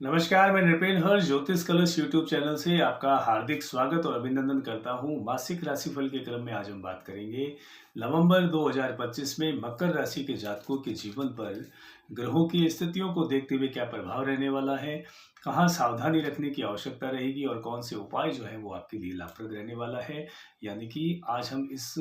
नमस्कार, मैं नृपेन हर्ष ज्योतिष कलश यूट्यूब चैनल से आपका हार्दिक स्वागत और अभिनंदन करता हूं। मासिक राशिफल के क्रम में आज हम बात करेंगे नवंबर 2025 में मकर राशि के जातकों के जीवन पर ग्रहों की स्थितियों को देखते हुए क्या प्रभाव रहने वाला है, कहाँ सावधानी रखने की आवश्यकता रहेगी और कौन से उपाय जो है वो आपके लिए लाभप्रद रहने वाला है। यानी कि आज हम इस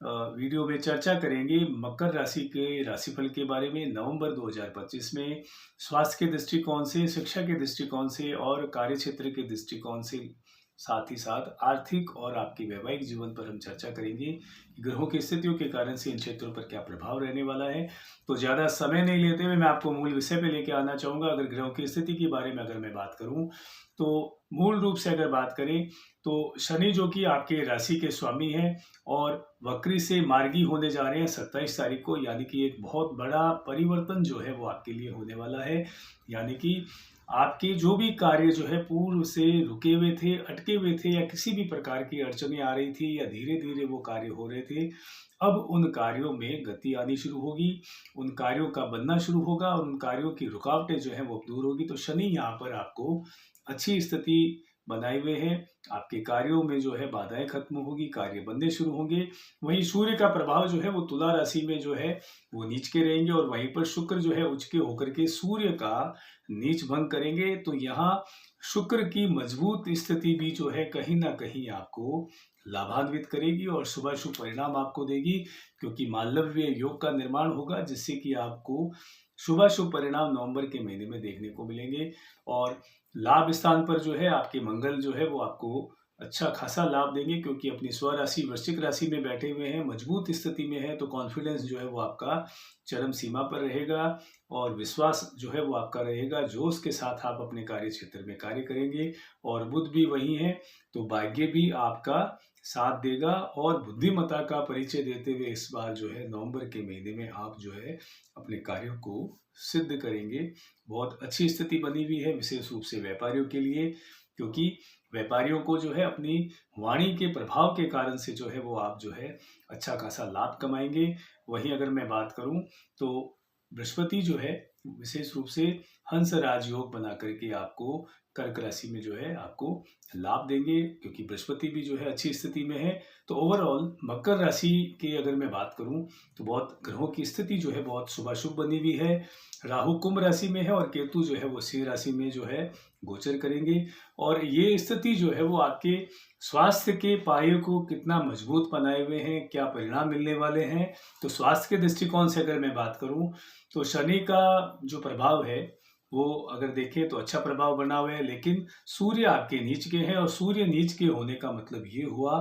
वीडियो में चर्चा करेंगे मकर राशि के राशिफल के बारे में नवंबर 2025 में स्वास्थ्य के दृष्टिकोण से, शिक्षा के दृष्टिकोण से और कार्यक्षेत्र के दृष्टिकोण से, साथ ही साथ आर्थिक और आपके वैवाहिक जीवन पर हम चर्चा करेंगे कि ग्रहों की स्थितियों के कारण से इन क्षेत्रों पर क्या प्रभाव रहने वाला है। तो ज़्यादा समय नहीं लेते हुए मैं आपको मूल विषय पे लेके आना चाहूँगा। अगर ग्रहों की स्थिति के बारे में अगर मैं बात करूँ, तो मूल रूप से अगर बात करें तो शनि जो कि आपके राशि के स्वामी हैं और वक्री से मार्गी होने जा रहे हैं 27 तारीख को, यानी कि एक बहुत बड़ा परिवर्तन जो है वो आपके लिए होने वाला है। यानी कि आपके जो भी कार्य जो है पूर्व से रुके हुए थे, अटके हुए थे या किसी भी प्रकार की अड़चनें आ रही थी या धीरे धीरे वो कार्य हो रहे थे, अब उन कार्यों में गति आनी शुरू होगी, उन कार्यों का बनना शुरू होगा और उन कार्यों की रुकावटें जो है वो दूर होगी। तो शनि यहाँ पर आपको अच्छी स्थिति बनाए हुए हैं, आपके कार्यों में जो है बाधाएं खत्म होगी, कार्य बनने शुरू होंगे। वहीं सूर्य का प्रभाव जो है वो तुला राशि में जो है वो नीच के रहेंगे और वहीं पर शुक्र जो है उच्च के होकर के सूर्य का नीच भंग करेंगे। तो यहाँ शुक्र की मजबूत स्थिति भी जो है कहीं ना कहीं आपको लाभान्वित करेगी और शुभाशुभ परिणाम आपको देगी, क्योंकि मालव्य योग का निर्माण होगा जिससे कि आपको शुभाशुभ परिणाम नवंबर के महीने में देखने को मिलेंगे। और लाभ स्थान पर जो है आपके मंगल जो है वो आपको अच्छा खासा लाभ देंगे, क्योंकि अपनी स्वराशि वृश्चिक राशि में बैठे हुए हैं, मजबूत स्थिति में है। तो कॉन्फिडेंस जो है वो आपका चरम सीमा पर रहेगा और विश्वास जो है वो आपका रहेगा। जोश के साथ आप अपने कार्य क्षेत्र में कार्य करेंगे और बुध भी वही है, तो भाग्य भी आपका साथ देगा और बुद्धिमत्ता का परिचय देते हुए इस बार जो है नवंबर के महीने में आप जो है अपने कार्यों को सिद्ध करेंगे। बहुत अच्छी स्थिति बनी हुई है विशेष रूप से व्यापारियों के लिए, क्योंकि व्यापारियों को जो है अपनी वाणी के प्रभाव के कारण से जो है वो आप जो है अच्छा खासा लाभ कमाएंगे। वहीं अगर मैं बात करूं तो बृहस्पति जो है विशेष रूप से हंस राजयोग बना करके आपको कर्क राशि में जो है आपको लाभ देंगे, क्योंकि बृहस्पति भी जो है अच्छी स्थिति में है। तो ओवरऑल मकर राशि के अगर मैं बात करूं तो बहुत ग्रहों की स्थिति जो है बहुत शुभाशुभ बनी हुई है। राहु कुंभ राशि में है और केतु जो है वो सिंह राशि में जो है गोचर करेंगे और ये स्थिति जो है वो आपके स्वास्थ्य के पाये को कितना मजबूत बनाए हुए हैं, क्या परिणाम मिलने वाले हैं। तो स्वास्थ्य के दृष्टिकोण से अगर मैं बात करूं तो शनि का जो प्रभाव है वो अगर देखें तो अच्छा प्रभाव बना हुआ है, लेकिन सूर्य आपके नीच के हैं और सूर्य नीच के होने का मतलब ये हुआ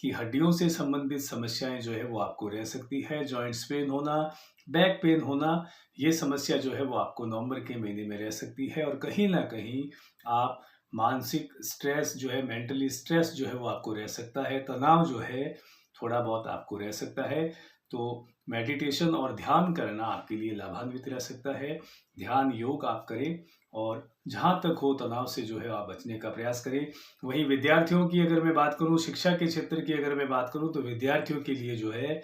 कि हड्डियों से संबंधित समस्याएं जो है वो आपको रह सकती है। जॉइंट्स पेन होना, बैक पेन होना, ये समस्या जो है वो आपको नवंबर के महीने में रह सकती है और कहीं ना कहीं आप मानसिक स्ट्रेस जो है, मेंटली स्ट्रेस जो है वो आपको रह सकता है, तनाव जो है थोड़ा बहुत आपको रह सकता है। तो मेडिटेशन और ध्यान करना आपके लिए लाभान्वित रह सकता है। ध्यान योग आप करें और जहाँ तक हो तनाव से जो है आप बचने का प्रयास करें। वहीं विद्यार्थियों की अगर मैं बात करूँ, शिक्षा के क्षेत्र की अगर मैं बात करूँ, तो विद्यार्थियों के लिए जो है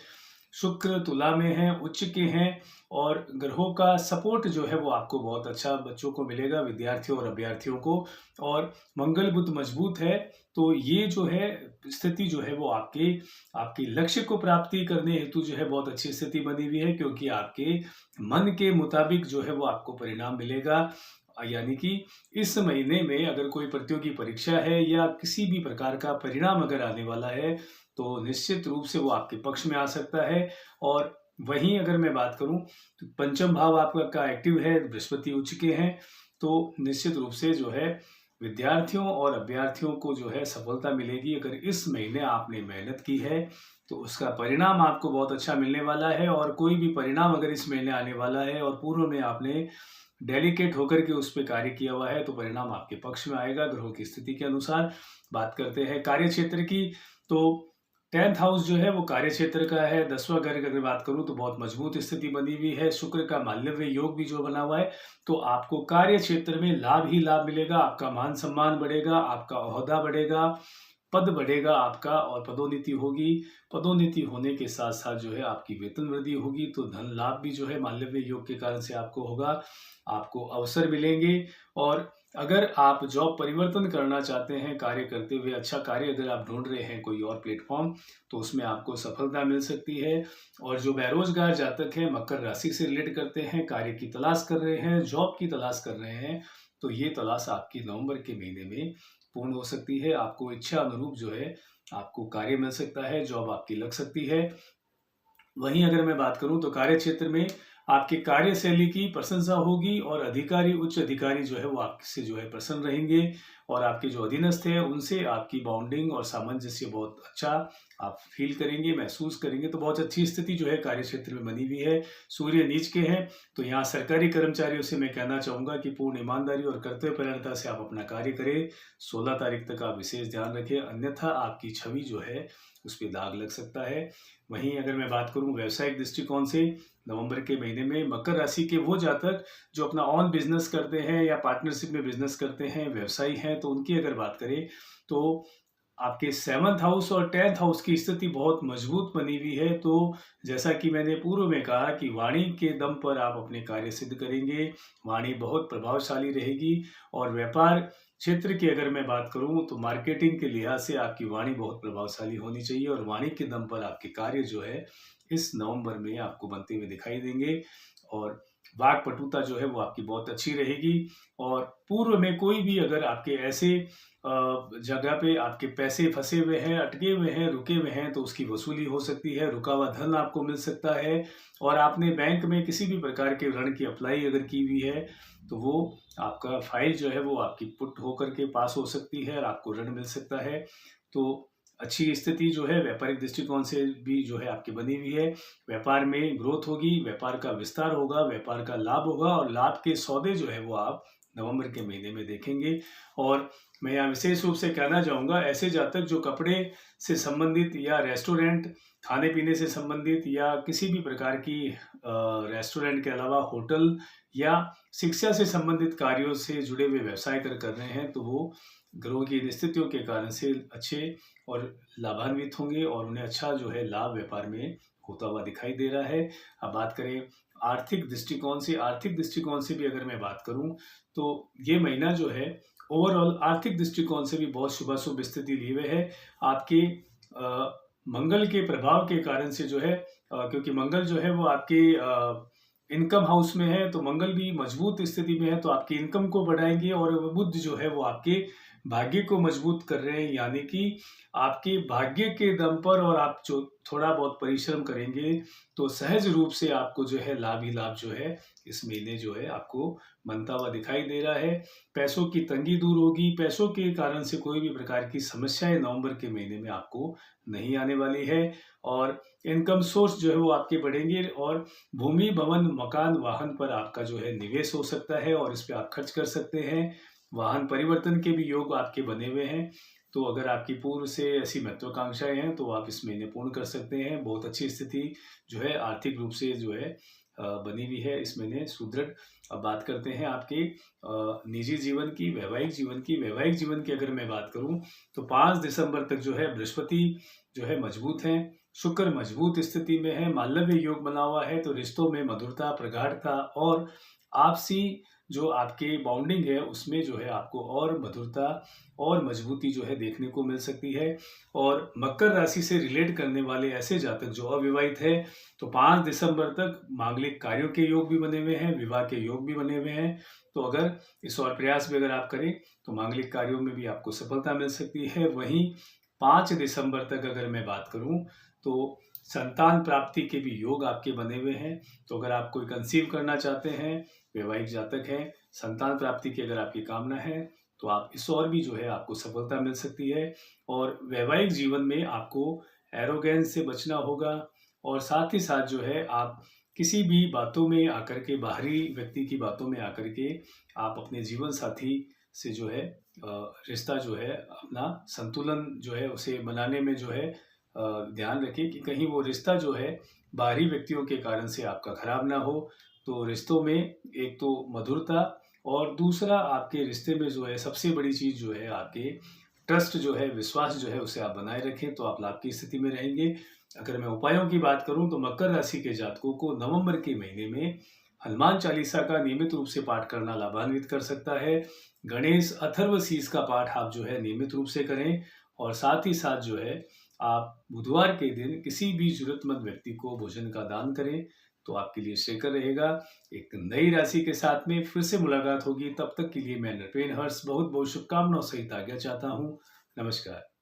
शुक्र तुला में है, उच्च के हैं और ग्रहों का सपोर्ट जो है वो आपको बहुत अच्छा बच्चों को मिलेगा, विद्यार्थियों और अभ्यर्थियों को। और मंगल बुध मजबूत है, तो ये जो है स्थिति जो है वो आपके आपके लक्ष्य को प्राप्ति करने हेतु जो है बहुत अच्छी स्थिति बनी हुई है, क्योंकि आपके मन के मुताबिक जो है वो आपको परिणाम मिलेगा। यानी कि इस महीने में अगर कोई प्रतियोगी परीक्षा है या किसी भी प्रकार का परिणाम अगर आने वाला है तो निश्चित रूप से वो आपके पक्ष में आ सकता है। और वहीं अगर मैं बात करूं तो पंचम भाव आपका का एक्टिव है, बृहस्पति उच्च के हैं, तो निश्चित रूप से जो है विद्यार्थियों और अभ्यर्थियों को जो है सफलता मिलेगी। अगर इस महीने आपने मेहनत की है तो उसका परिणाम आपको बहुत अच्छा मिलने वाला है। और कोई भी परिणाम अगर इस महीने आने वाला है और पूर्व में आपने डेलिकेट होकर के उस पर कार्य किया हुआ है तो परिणाम आपके पक्ष में आएगा ग्रहों की स्थिति के अनुसार। बात करते हैं कार्य क्षेत्र की, तो 10th हाउस जो है वो कार्य क्षेत्र का है। 10वां घर की अगर बात करूं तो बहुत मजबूत स्थिति बनी हुई है, शुक्र का माल्यव्य योग भी जो बना हुआ है, तो आपको कार्य क्षेत्र में लाभ ही लाभ मिलेगा। आपका मान सम्मान बढ़ेगा, आपका ओहदा बढ़ेगा, पद बढ़ेगा आपका और पदोन्नति होगी। पदोन्नति होने के साथ-साथ जो है आपकी वेतन वृद्धि होगी, तो धन लाभ भी जो है मालव्य योग के कारण से आपको होगा। आपको अवसर मिलेंगे और अगर आप जॉब परिवर्तन करना चाहते हैं, कार्य करते हुए अच्छा कार्य अगर आप ढूँढ रहे हैं कोई और प्लेटफ़ॉर्म, तो उसमें आपको सफलता मिल सकती है। और जो बेरोज़गार जातक हैं, मकर राशि से रिलेट करते हैं, कार्य की तलाश कर रहे हैं, जॉब की तलाश कर रहे हैं, तो ये तलाश आपकी नवंबर के महीने में पूर्ण हो सकती है। आपको इच्छा अनुरूप जो है आपको कार्य मिल सकता है, जॉब आपकी लग सकती है। वहीं अगर मैं बात करूं तो कार्य क्षेत्र में आपकी कार्यशैली की प्रशंसा होगी और अधिकारी, उच्च अधिकारी जो है वो आपसे जो है प्रसन्न रहेंगे और आपके जो अधीनस्थ है उनसे आपकी बॉन्डिंग और सामंजस्य बहुत अच्छा आप फील करेंगे, महसूस करेंगे। तो बहुत अच्छी स्थिति जो है कार्य क्षेत्र में बनी हुई है। सूर्य नीच के हैं, तो यहाँ सरकारी कर्मचारियों से मैं कहना चाहूँगा कि पूर्ण ईमानदारी और कर्तव्यपरायणता से आप अपना कार्य करें। 16 तारीख तक आप विशेष ध्यान रखें, अन्यथा आपकी छवि जो है उस पे दाग लग सकता है। वहीं अगर मैं बात करूं व्यावसायिक दृष्टिकोण से, नवंबर के महीने में मकर राशि के वो जातक जो अपना ऑन बिजनेस करते हैं या पार्टनरशिप में बिजनेस करते हैं, व्यवसायी हैं, तो उनकी अगर बात करें तो आपके 7th हाउस और 10th हाउस की स्थिति बहुत मजबूत बनी हुई है। तो जैसा कि मैंने पूर्व में कहा कि वाणी के दम पर आप अपने कार्य सिद्ध करेंगे, वाणी बहुत प्रभावशाली रहेगी। और व्यापार क्षेत्र की अगर मैं बात करूं तो मार्केटिंग के लिहाज से आपकी वाणी बहुत प्रभावशाली होनी चाहिए और वाणी के दम पर आपके कार्य जो है इस नवंबर में आपको बनते हुए दिखाई देंगे। और वाक्पटुता जो है वो आपकी बहुत अच्छी रहेगी। और पूर्व में कोई भी अगर आपके ऐसे जगह पे आपके पैसे फंसे हुए हैं, अटके हुए हैं, रुके हुए हैं, तो उसकी वसूली हो सकती है, रुका हुआ धन आपको मिल सकता है। और आपने बैंक में किसी भी प्रकार के ऋण की अप्लाई अगर की हुई है, तो वो आपका फाइल जो है वो आपकी पुट होकर के पास हो सकती है और आपको ऋण मिल सकता है। तो अच्छी स्थिति जो है व्यापारिक दृष्टिकोण से भी जो है आपकी बनी हुई है। व्यापार में ग्रोथ होगी, व्यापार का विस्तार होगा, व्यापार का लाभ होगा और लाभ के सौदे जो है वो आप नवंबर के महीने में देखेंगे। और मैं यहाँ विशेष रूप से कहना चाहूँगा, ऐसे जातक जो कपड़े से संबंधित या रेस्टोरेंट, खाने पीने से संबंधित या किसी भी प्रकार की रेस्टोरेंट के अलावा होटल या शिक्षा से संबंधित कार्यों से जुड़े हुए व्यवसाय कर रहे हैं, तो वो ग्रहों की स्थितियों के कारण से अच्छे और लाभान्वित होंगे और उन्हें अच्छा जो है लाभ व्यापार में होता हुआ दिखाई दे रहा है। अब बात करें आर्थिक दृष्टिकोण से, आर्थिक दृष्टिकोण से भी अगर मैं बात करूं तो ये महीना जो है ओवरऑल आर्थिक दृष्टिकोण से भी बहुत शुभाशुभ स्थिति लिए हुए है। आपके मंगल के प्रभाव के कारण से जो है, क्योंकि मंगल जो है वो आपके इनकम हाउस में है, तो मंगल भी मजबूत स्थिति में है, तो आपकी इनकम को बढ़ाएंगे। और बुध जो है वो आपके भाग्य को मजबूत कर रहे हैं, यानी कि आपके भाग्य के दम पर और आप जो थोड़ा बहुत परिश्रम करेंगे तो सहज रूप से आपको जो है लाभ ही लाभ जो है इस महीने जो है आपको बनता हुआ दिखाई दे रहा है। पैसों की तंगी दूर होगी, पैसों के कारण से कोई भी प्रकार की समस्याएं नवंबर के महीने में आपको नहीं आने वाली है। और इनकम सोर्स जो है वो आपके बढ़ेंगे और भूमि, भवन, मकान, वाहन पर आपका जो है निवेश हो सकता है और इस पे आप खर्च कर सकते हैं। वाहन परिवर्तन के भी योग आपके बने हुए हैं, तो अगर आपकी पूर्व से ऐसी महत्वाकांक्षाएं हैं तो आप इस महीने पूर्ण कर सकते हैं। बहुत अच्छी स्थिति जो है आर्थिक रूप से जो है बनी हुई है इस महीने सुदृढ़। अब बात करते हैं आपके निजी जीवन की, वैवाहिक जीवन की। वैवाहिक जीवन की अगर मैं बात करूं तो 5 दिसंबर तक जो है बृहस्पति जो है मजबूत हैं, शुक्र मजबूत स्थिति में है, मालव्य योग बना हुआ है, तो रिश्तों में मधुरता, प्रगाढ़ता और आपसी जो आपके बॉन्डिंग है उसमें जो है आपको और मधुरता और मजबूती जो है देखने को मिल सकती है। और मकर राशि से रिलेट करने वाले ऐसे जातक जो अविवाहित है, तो 5 दिसंबर तक मांगलिक कार्यों के योग भी बने हुए हैं, विवाह के योग भी बने हुए हैं। तो अगर इस और प्रयास भी अगर आप करें तो मांगलिक कार्यों में भी आपको सफलता मिल सकती है। वहीं 5 दिसंबर तक अगर मैं बात करूं तो संतान प्राप्ति के भी योग आपके बने हुए हैं। तो अगर आप कोई कंसीव करना चाहते हैं, वैवाहिक जातक हैं, संतान प्राप्ति की अगर आपकी कामना है, तो आप इस और भी जो है आपको सफलता मिल सकती है। और वैवाहिक जीवन में आपको एरोगेंस से बचना होगा और साथ ही साथ जो है आप किसी भी बातों में आकर के, बाहरी व्यक्ति की बातों में आकर के आप अपने जीवन साथी से जो है रिश्ता जो है अपना संतुलन जो है उसे बनाने में जो है ध्यान रखें कि कहीं वो रिश्ता जो है बाहरी व्यक्तियों के कारण से आपका खराब ना हो। तो रिश्तों में एक तो मधुरता और दूसरा आपके रिश्ते में जो है सबसे बड़ी चीज़ जो है आपके ट्रस्ट जो है, विश्वास जो है उसे आप बनाए रखें तो आप लाभ की स्थिति में रहेंगे। अगर मैं उपायों की बात करूँ तो मकर राशि के जातकों को नवंबर के महीने में हनुमान चालीसा का नियमित रूप से पाठ करना लाभान्वित कर सकता है। गणेश अथर्वशीष का पाठ आप जो है नियमित रूप से करें और साथ ही साथ जो है आप बुधवार के दिन किसी भी जरूरतमंद व्यक्ति को भोजन का दान करें तो आपके लिए श्रेयकर रहेगा। एक नई राशि के साथ में फिर से मुलाकात होगी, तब तक के लिए मैं नृपेन हर्ष बहुत बहुत शुभकामनाओं सहित आज्ञा चाहता हूँ। नमस्कार।